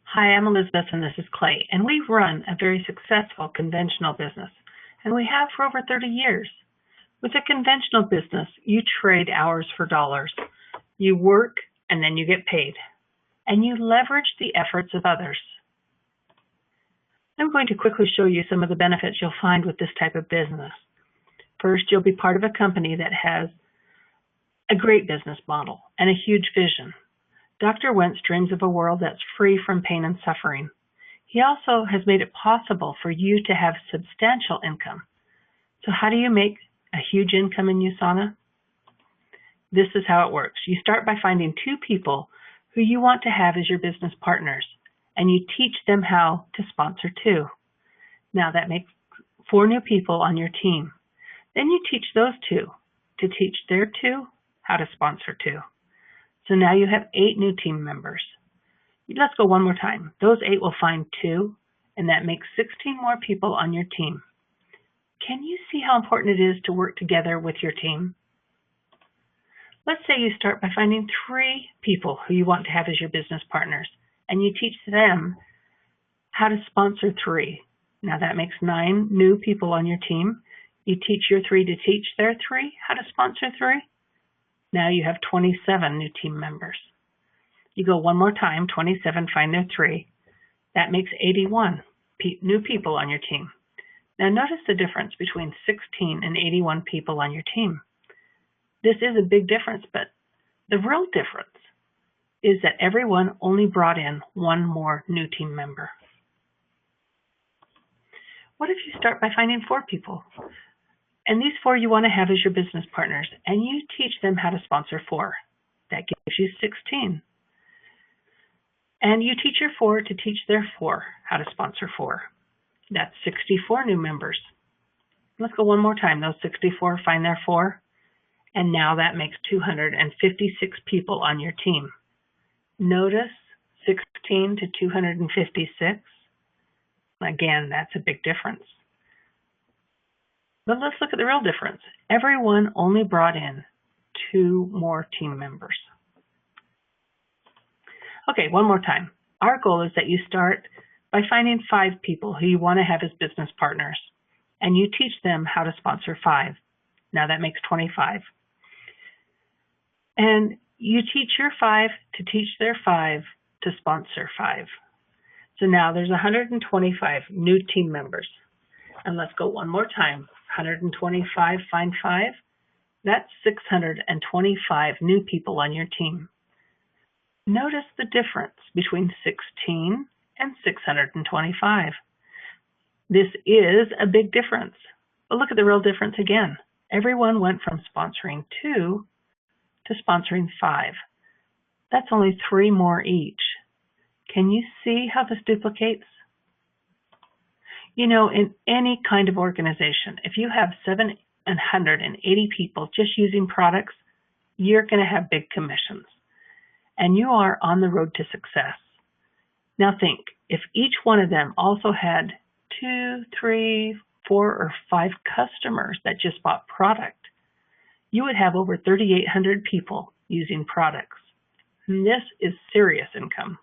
Hi, I'm Elizabeth and this is Clay, and we run a very successful conventional business, and we have for over 30 years. With a conventional business, you trade hours for dollars. You work and then you get paid, and you leverage the efforts of others. I'm going to quickly show you some of the benefits you'll find with this type of business. First, you'll be part of a company that has a great business model and a huge vision. Dr. Wentz dreams of a world that's free from pain and suffering. He also has made it possible for you to have substantial income. So how do you make a huge income in Usana? This is how it works. You start by finding two people who you want to have as your business partners, and you teach them how to sponsor two. Now that makes 4 new people on your team. Then you teach those two to teach their two how to sponsor two. So now you have 8 new team members. Let's go one more time. Those 8 will find 2, and that makes 16 more people on your team. Can you see how important it is to work together with your team? Let's say you start by finding 3 people who you want to have as your business partners, and you teach them how to sponsor 3. Now that makes 9 new people on your team. You teach your 3 to teach their 3 how to sponsor 3. Now you have 27 new team members. You go one more time, 27, find their 3. That makes 81 new people on your team. Now notice the difference between 16 and 81 people on your team. This is a big difference, but the real difference is that everyone only brought in 1 more new team member. What if you start by finding 4 people? And these 4 you want to have as your business partners, and you teach them how to sponsor 4. That gives you 16. And you teach your 4 to teach their 4 how to sponsor 4. That's 64 new members. Let's go one more time. Those 64 find their 4, and now that makes 256 people on your team. Notice 16 to 256. Again, that's a big difference. But let's look at the real difference. Everyone only brought in 2 more team members. Okay, one more time. Our goal is that you start by finding 5 people who you want to have as business partners, and you teach them how to sponsor 5. Now that makes 25. And you teach your 5 to teach their 5 to sponsor 5. So now there's 125 new team members. And let's go one more time. 125 find 5. That's 625 new people on your team. Notice the difference between 16 and 625. This is a big difference. But look at the real difference again. Everyone went from sponsoring 2 to sponsoring 5. That's only 3 more each. Can you see how this duplicates? You know, in any kind of organization, if you have 780 people just using products, you're going to have big commissions. And you are on the road to success. Now think, if each one of them also had 2, 3, 4, or 5 customers that just bought product, you would have over 3,800 people using products. And this is serious income.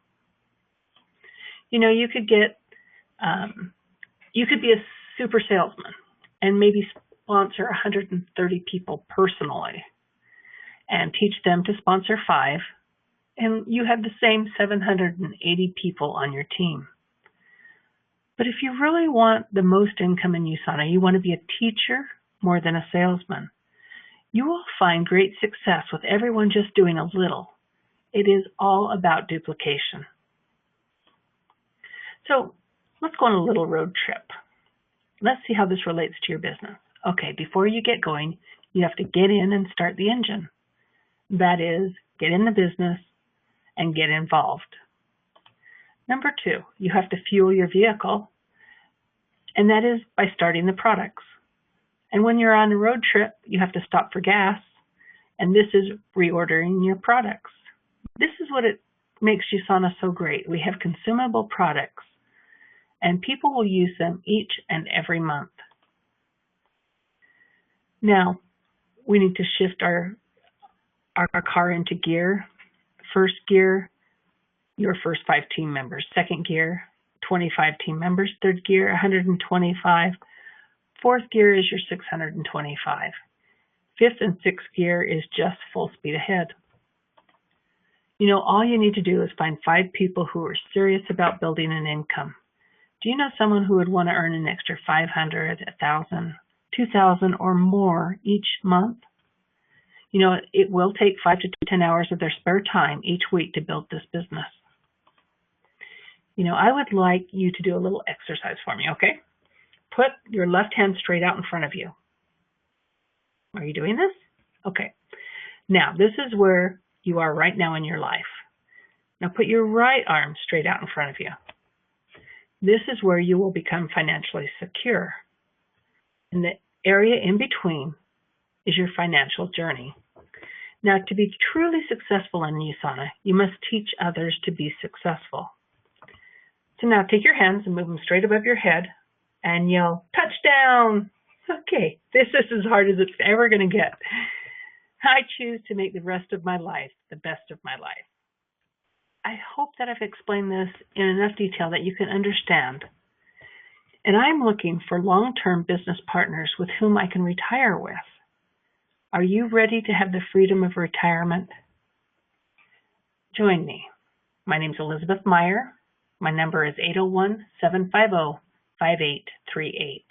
You know, you could be a super salesman and maybe sponsor 130 people personally and teach them to sponsor 5, and you have the same 780 people on your team. But if you really want the most income in Usana, you want to be a teacher more than a salesman. You will find great success with everyone just doing a little. It is all about duplication. So let's go on a little road trip. Let's see how this relates to your business. Okay, before you get going, you have to get in and start the engine. That is, get in the business and get involved. Number 2, you have to fuel your vehicle, and that is by starting the products. And when you're on a road trip, you have to stop for gas, and this is reordering your products. This is what it makes Usana so great. We have consumable products, and people will use them each and every month. Now, we need to shift our car into gear. First gear, your first 5 team members. Second gear, 25 team members. Third gear, 125. Fourth gear is your 625. Fifth and sixth gear is just full speed ahead. All you need to do is find 5 people who are serious about building an income. Do you know someone who would want to earn an extra $500, $1,000, $2,000 or more each month? It will take 5 to 10 hours of their spare time each week to build this business. I would like you to do a little exercise for me, okay? Put your left hand straight out in front of you. Are you doing this? Okay. Now, this is where you are right now in your life. Now, put your right arm straight out in front of you. This is where you will become financially secure. And the area in between is your financial journey. Now, to be truly successful in Usana, you must teach others to be successful. So now take your hands and move them straight above your head and yell, touchdown! Okay, this is as hard as it's ever going to get. I choose to make the rest of my life the best of my life. I hope that I've explained this in enough detail that you can understand. And I'm looking for long-term business partners with whom I can retire with. Are you ready to have the freedom of retirement? Join me. My name's Elizabeth Meyer. My number is 801-750-5838.